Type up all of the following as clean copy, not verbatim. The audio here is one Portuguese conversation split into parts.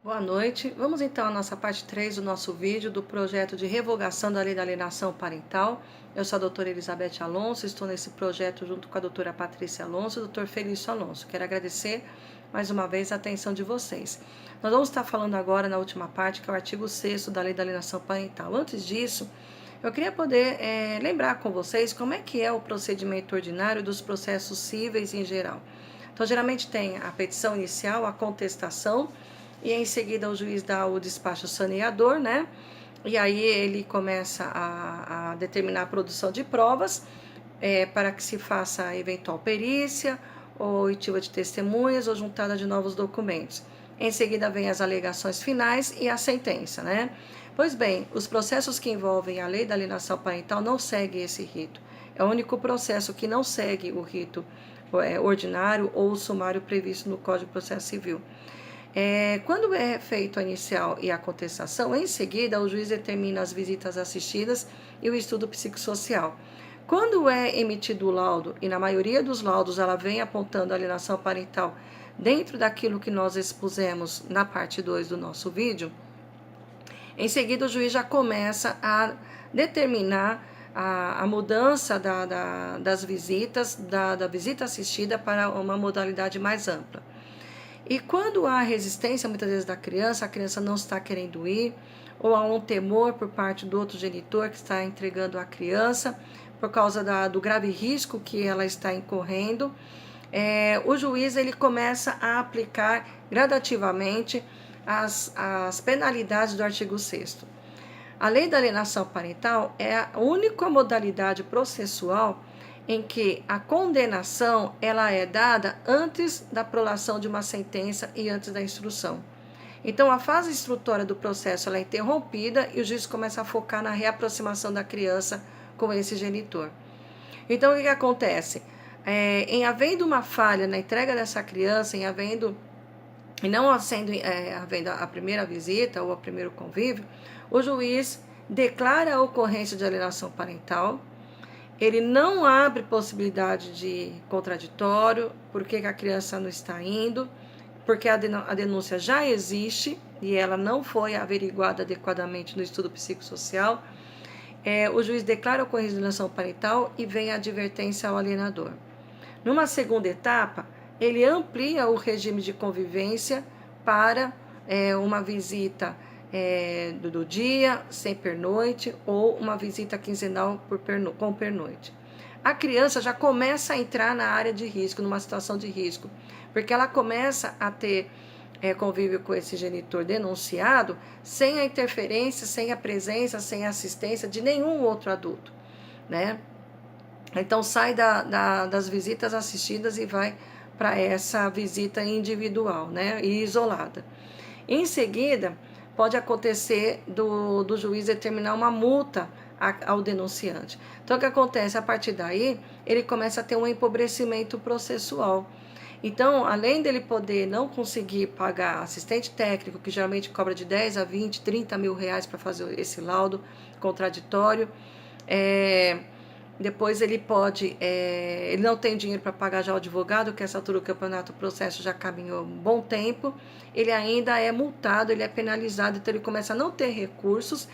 Boa noite. Vamos então à nossa parte 3 do nosso vídeo do projeto de revogação da lei da alienação parental. Eu sou a doutora Elizabeth Alonso, estou nesse projeto junto com a doutora Patrícia Alonso e o doutor Felício Alonso. Quero agradecer mais uma vez a atenção de vocês. Nós vamos estar falando agora na última parte, que é o artigo 6º da lei da alienação parental. Antes disso, eu queria poder lembrar com vocês como é que é o procedimento ordinário dos processos cíveis em geral. Então, geralmente tem a petição inicial, a contestação, e em seguida o juiz dá o despacho saneador, né? E aí ele começa a determinar a produção de provas para que se faça a eventual perícia, ou oitiva de testemunhas, ou juntada de novos documentos. Em seguida vem as alegações finais e a sentença, né? Pois bem, os processos que envolvem a lei da alienação parental não seguem esse rito. É o único processo que não segue o rito ordinário ou o sumário previsto no Código de Processo Civil. Quando é feito a inicial e a contestação, em seguida o juiz determina as visitas assistidas e o estudo psicossocial. Quando é emitido o laudo, e na maioria dos laudos ela vem apontando a alienação parental dentro daquilo que nós expusemos na parte 2 do nosso vídeo, em seguida o juiz já começa a determinar a mudança das visitas, da visita assistida para uma modalidade mais ampla. E quando há resistência, muitas vezes, da criança, a criança não está querendo ir, ou há um temor por parte do outro genitor que está entregando a criança, por causa do grave risco que ela está incorrendo, o juiz ele começa a aplicar gradativamente as penalidades do artigo 6º. A lei da alienação parental é a única modalidade processual em que a condenação ela é dada antes da prolação de uma sentença e antes da instrução. Então, a fase instrutória do processo ela é interrompida e o juiz começa a focar na reaproximação da criança com esse genitor. Então, o que acontece? Em havendo uma falha na entrega dessa criança, havendo a primeira visita ou o primeiro convívio, o juiz declara a ocorrência de alienação parental. Ele não abre possibilidade de contraditório, porque a criança não está indo, porque a denúncia já existe e ela não foi averiguada adequadamente no estudo psicossocial. O juiz declara a ocorrência de alienação parental e vem a advertência ao alienador. Numa segunda etapa, ele amplia o regime de convivência para uma visita do dia, sem pernoite, ou uma visita quinzenal com pernoite. A criança já começa a entrar na área de risco, numa situação de risco, porque ela começa a ter convívio com esse genitor denunciado, sem a interferência, sem a presença, sem a assistência de nenhum outro adulto, né? Então sai das visitas assistidas e vai para essa visita individual, né, e isolada. Em seguida, pode acontecer do juiz determinar uma multa ao denunciante. Então, o que acontece? A partir daí, ele começa a ter um empobrecimento processual. Então, além dele poder não conseguir pagar assistente técnico, que geralmente cobra de 10 a 20, 30 mil reais para fazer esse laudo contraditório, depois ele pode, ele não tem dinheiro para pagar já o advogado, que essa altura do campeonato, o processo já caminhou um bom tempo, ele ainda é multado, ele é penalizado, então ele começa a não ter recursos,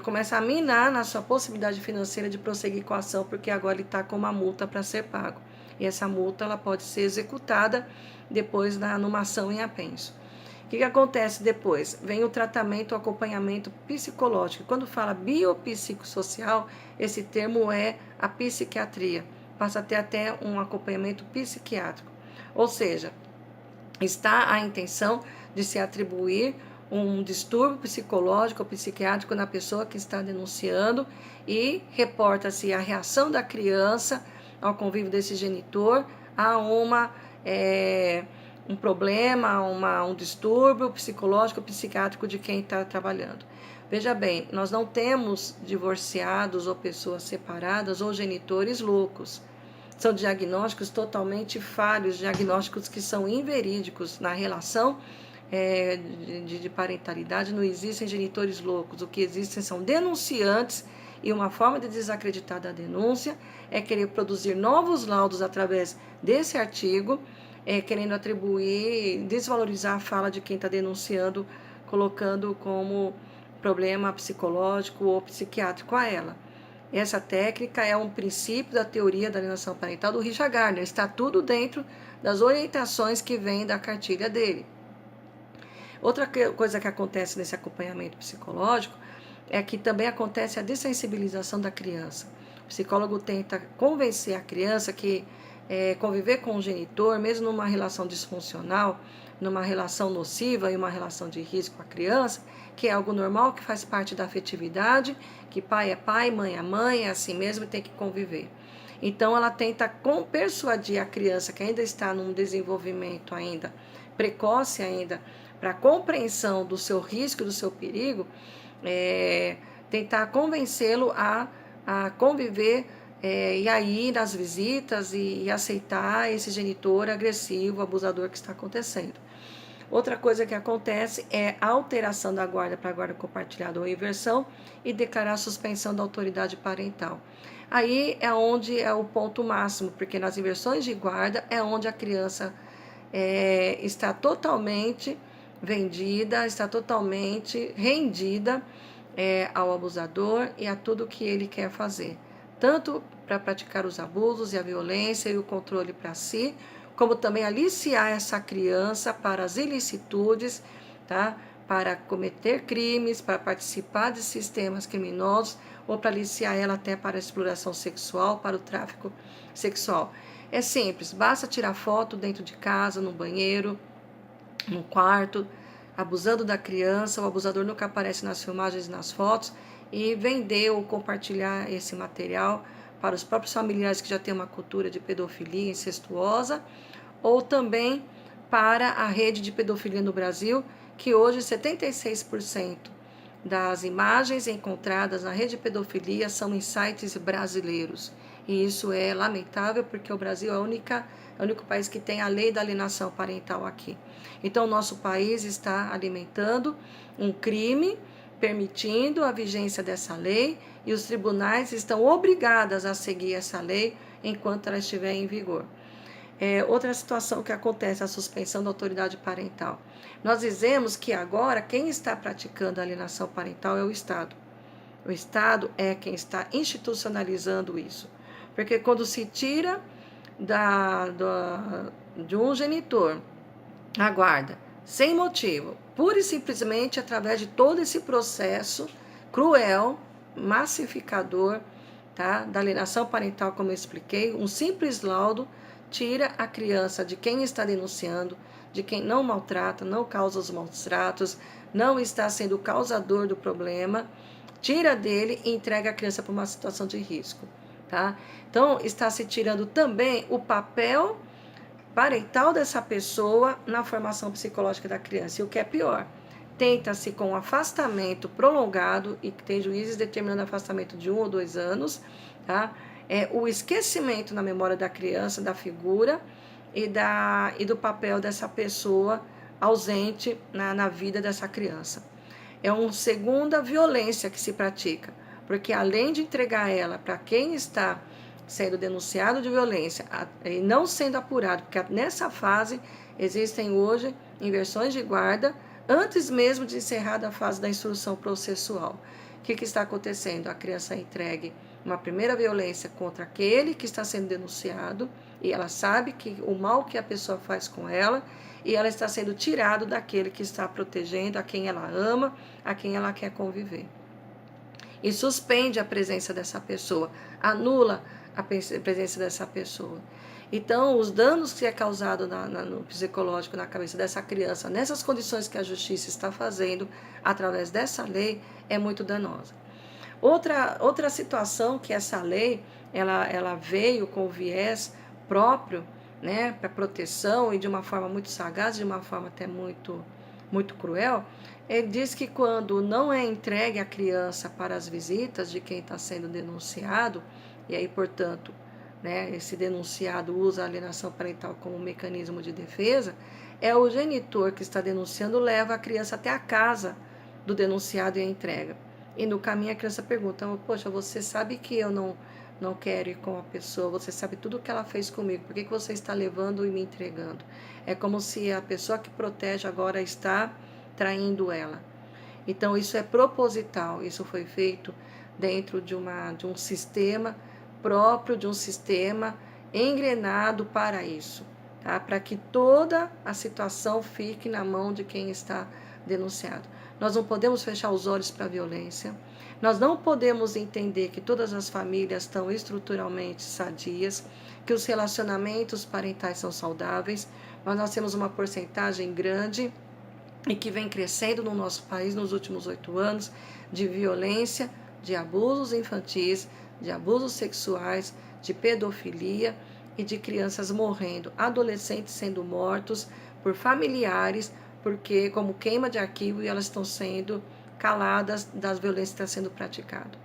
começa a minar na sua possibilidade financeira de prosseguir com a ação, porque agora ele está com uma multa para ser pago. E essa multa ela pode ser executada depois numa ação em apenso. O que acontece depois? Vem o tratamento, o acompanhamento psicológico. Quando fala biopsicossocial, esse termo é a psiquiatria. Passa a ter até um acompanhamento psiquiátrico. Ou seja, está a intenção de se atribuir um distúrbio psicológico ou psiquiátrico na pessoa que está denunciando e reporta-se a reação da criança ao convívio desse genitor a um problema, um distúrbio psicológico, psiquiátrico de quem está trabalhando. Veja bem, nós não temos divorciados ou pessoas separadas ou genitores loucos. São diagnósticos totalmente falhos, diagnósticos que são inverídicos na relação de parentalidade. Não existem genitores loucos, o que existem são denunciantes, e uma forma de desacreditar da denúncia é querer produzir novos laudos através desse artigo, querendo atribuir, desvalorizar a fala de quem está denunciando, colocando como problema psicológico ou psiquiátrico a ela. Essa técnica é um princípio da teoria da alienação parental do Richard Gardner, está tudo dentro das orientações que vêm da cartilha dele. Outra coisa que acontece nesse acompanhamento psicológico é que também acontece a dessensibilização da criança. O psicólogo tenta convencer a criança que conviver com o genitor, mesmo numa relação disfuncional, numa relação nociva e uma relação de risco com a criança, que é algo normal, que faz parte da afetividade, que pai é pai, mãe é mãe, é assim mesmo e tem que conviver. Então ela tenta persuadir a criança que ainda está num desenvolvimento ainda precoce ainda, para compreensão do seu risco, do seu perigo, tentar convencê-lo a conviver e aí nas visitas e aceitar esse genitor agressivo, abusador que está acontecendo. Outra coisa que acontece é a alteração da guarda para guarda compartilhada ou inversão e declarar a suspensão da autoridade parental. Aí é onde é o ponto máximo, porque nas inversões de guarda é onde a criança está totalmente vendida, está totalmente rendida ao abusador e a tudo que ele quer fazer, tanto para praticar os abusos e a violência e o controle para si, como também aliciar essa criança para as ilicitudes, tá? Para cometer crimes, para participar de sistemas criminosos ou para aliciar ela até para a exploração sexual, para o tráfico sexual. É simples, basta tirar foto dentro de casa, no banheiro, no quarto, abusando da criança, o abusador nunca aparece nas filmagens e nas fotos, e vender ou compartilhar esse material para os próprios familiares que já têm uma cultura de pedofilia incestuosa, ou também para a rede de pedofilia no Brasil, que hoje 76% das imagens encontradas na rede de pedofilia são em sites brasileiros. E isso é lamentável, porque o Brasil é o único país que tem a lei da alienação parental aqui. Então, o nosso país está alimentando um crime, permitindo a vigência dessa lei, e os tribunais estão obrigados a seguir essa lei enquanto ela estiver em vigor. Outra situação que acontece é a suspensão da autoridade parental. Nós dizemos que agora quem está praticando a alienação parental é o Estado. O Estado é quem está institucionalizando isso. Porque quando se tira de um genitor a guarda, sem motivo, pura e simplesmente através de todo esse processo cruel, massificador, tá, da alienação parental, como eu expliquei, um simples laudo tira a criança de quem está denunciando, de quem não maltrata, não causa os maus tratos, não está sendo o causador do problema, tira dele e entrega a criança para uma situação de risco. Tá? Então, está se tirando também o papel parental dessa pessoa na formação psicológica da criança. E o que é pior, tenta-se com um afastamento prolongado, e tem juízes determinando afastamento de 1 ou 2 anos, tá? O esquecimento na memória da criança, da figura e do papel dessa pessoa ausente na vida dessa criança. É uma segunda violência que se pratica, porque além de entregar ela para quem está sendo denunciado de violência e não sendo apurado, porque nessa fase existem hoje inversões de guarda antes mesmo de encerrar a fase da instrução processual. O que está acontecendo? A criança é entregue uma primeira violência contra aquele que está sendo denunciado, e ela sabe que o mal que a pessoa faz com ela, e ela está sendo tirado daquele que está protegendo, a quem ela ama, a quem ela quer conviver. E suspende a presença dessa pessoa, anula a presença dessa pessoa. Então, os danos que é causado no psicológico, na cabeça dessa criança, nessas condições que a justiça está fazendo, através dessa lei, é muito danosa. Outra situação que essa lei, ela veio com viés próprio, né, para proteção, e de uma forma muito sagaz, de uma forma até muito, muito cruel. Ele diz que quando não é entregue a criança para as visitas de quem está sendo denunciado, e aí, portanto, né, esse denunciado usa a alienação parental como mecanismo de defesa, é o genitor que está denunciando leva a criança até a casa do denunciado e a entrega. E no caminho a criança pergunta: poxa, você sabe que eu não não quero ir com a pessoa, você sabe tudo o que ela fez comigo, por que você está levando e me entregando? É como se a pessoa que protege agora está traindo ela. Então isso é proposital, isso foi feito dentro de um sistema próprio, de um sistema engrenado para isso, tá? Para que toda a situação fique na mão de quem está denunciado. Nós não podemos fechar os olhos para a violência, nós não podemos entender que todas as famílias estão estruturalmente sadias, que os relacionamentos parentais são saudáveis, mas nós temos uma porcentagem grande e que vem crescendo no nosso país nos últimos 8 anos, de violência, de abusos infantis, de abusos sexuais, de pedofilia e de crianças morrendo, adolescentes sendo mortos por familiares, porque como queima de arquivo e elas estão sendo caladas das violências que estão sendo praticadas.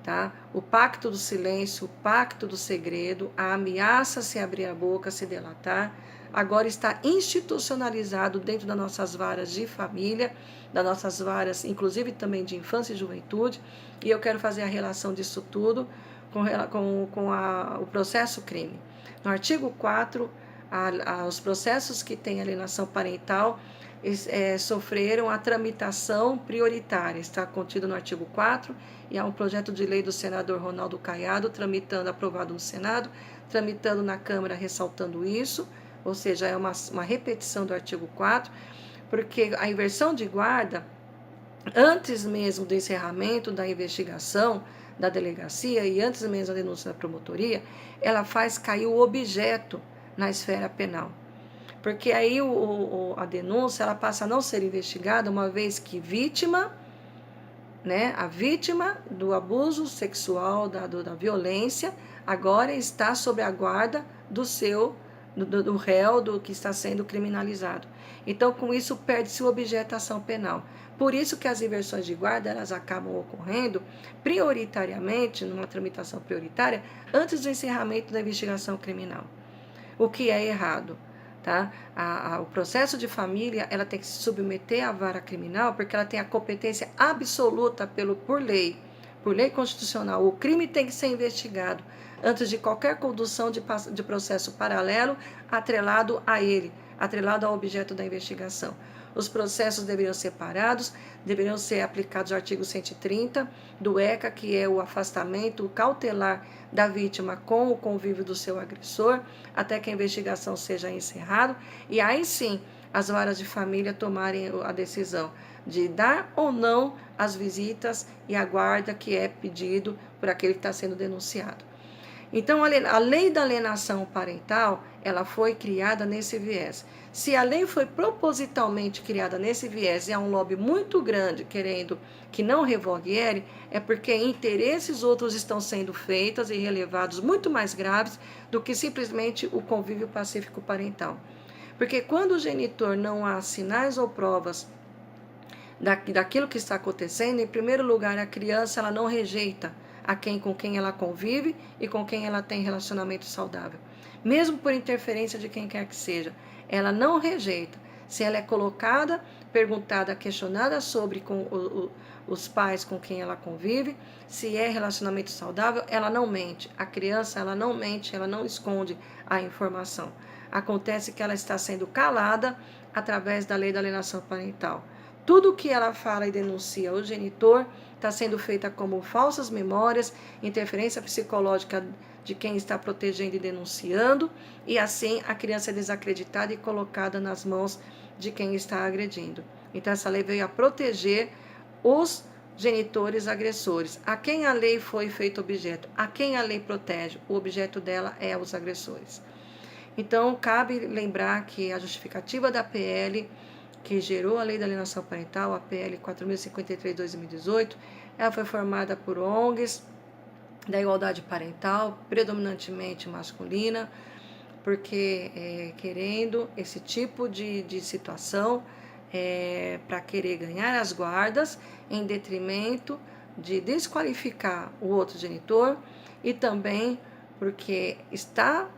Tá? O pacto do silêncio, o pacto do segredo, a ameaça se abrir a boca, se delatar, agora está institucionalizado dentro das nossas varas de família, das nossas varas, inclusive também de infância e juventude, e eu quero fazer a relação disso tudo com o processo crime. No artigo 4, os processos que têm alienação parental sofreram a tramitação prioritária, está contido no artigo 4, e há um projeto de lei do senador Ronaldo Caiado, aprovado no Senado, tramitando na Câmara, ressaltando isso, ou seja, é uma repetição do artigo 4, porque a inversão de guarda, antes mesmo do encerramento da investigação da delegacia e antes mesmo da denúncia da promotoria, ela faz cair o objeto na esfera penal. Porque aí a denúncia ela passa a não ser investigada, uma vez que vítima, né, a vítima do abuso sexual, da violência, agora está sob a guarda do réu, do que está sendo criminalizado. Então, com isso, perde-se objetação penal. Por isso que as inversões de guarda, elas acabam ocorrendo prioritariamente, numa tramitação prioritária, antes do encerramento da investigação criminal. O que é errado. Tá? O processo de família ela tem que se submeter à vara criminal porque ela tem a competência absoluta por lei constitucional. O crime tem que ser investigado antes de qualquer condução de processo paralelo atrelado a ele, atrelado ao objeto da investigação. Os processos deveriam ser parados, deveriam ser aplicados o artigo 130 do ECA, que é o afastamento cautelar da vítima com o convívio do seu agressor, até que a investigação seja encerrada, e aí sim as varas de família tomarem a decisão de dar ou não as visitas e a guarda que é pedido por aquele que está sendo denunciado. Então, a lei da alienação parental, ela foi criada nesse viés. Se a lei foi propositalmente criada nesse viés e há um lobby muito grande querendo que não revogue ele, é porque interesses outros estão sendo feitos e relevados muito mais graves do que simplesmente o convívio pacífico parental. Porque quando o genitor não há sinais ou provas daquilo que está acontecendo, em primeiro lugar, a criança ela não rejeita com quem ela convive e com quem ela tem relacionamento saudável. Mesmo por interferência de quem quer que seja, ela não rejeita. Se ela é colocada, perguntada, questionada sobre os pais com quem ela convive, se é relacionamento saudável, ela não mente. A criança, ela não mente, ela não esconde a informação. Acontece que ela está sendo calada através da lei da alienação parental. Tudo que ela fala e denuncia o genitor está sendo feita como falsas memórias, interferência psicológica de quem está protegendo e denunciando, e assim a criança é desacreditada e colocada nas mãos de quem está agredindo. Então essa lei veio a proteger os genitores agressores. A quem a lei foi feita objeto? A quem a lei protege? O objeto dela é os agressores. Então cabe lembrar que a justificativa da PL que gerou a Lei da Alienação Parental, a PL 4.053/2018, ela foi formada por ONGs da igualdade parental, predominantemente masculina, porque querendo esse tipo de situação para querer ganhar as guardas em detrimento de desqualificar o outro genitor e também porque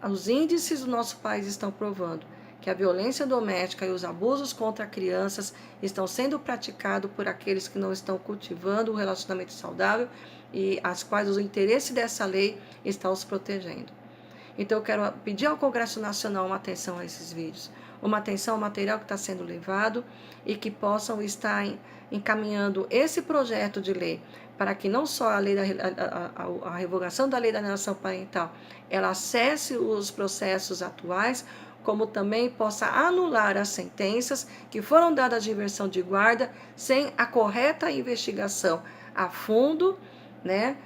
os índices do nosso país estão provando que a violência doméstica e os abusos contra crianças estão sendo praticados por aqueles que não estão cultivando o relacionamento saudável e as quais o interesse dessa lei está os protegendo. Então eu quero pedir ao Congresso Nacional uma atenção a esses vídeos, uma atenção ao material que está sendo levado e que possam estar encaminhando esse projeto de lei para que não só a revogação da lei da alienação parental ela acesse os processos atuais, como também possa anular as sentenças que foram dadas de inversão de guarda sem a correta investigação a fundo, né,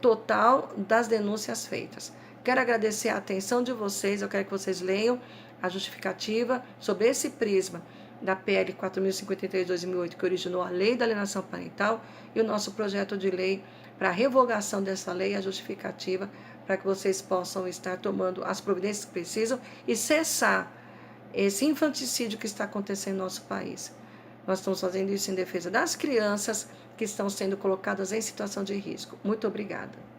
total das denúncias feitas. Quero agradecer a atenção de vocês, eu quero que vocês leiam a justificativa sobre esse prisma da PL 4053/2008, que originou a Lei da Alienação Parental, e o nosso projeto de lei para a revogação dessa lei, a justificativa, para que vocês possam estar tomando as providências que precisam e cessar esse infanticídio que está acontecendo no nosso país. Nós estamos fazendo isso em defesa das crianças que estão sendo colocadas em situação de risco. Muito obrigada.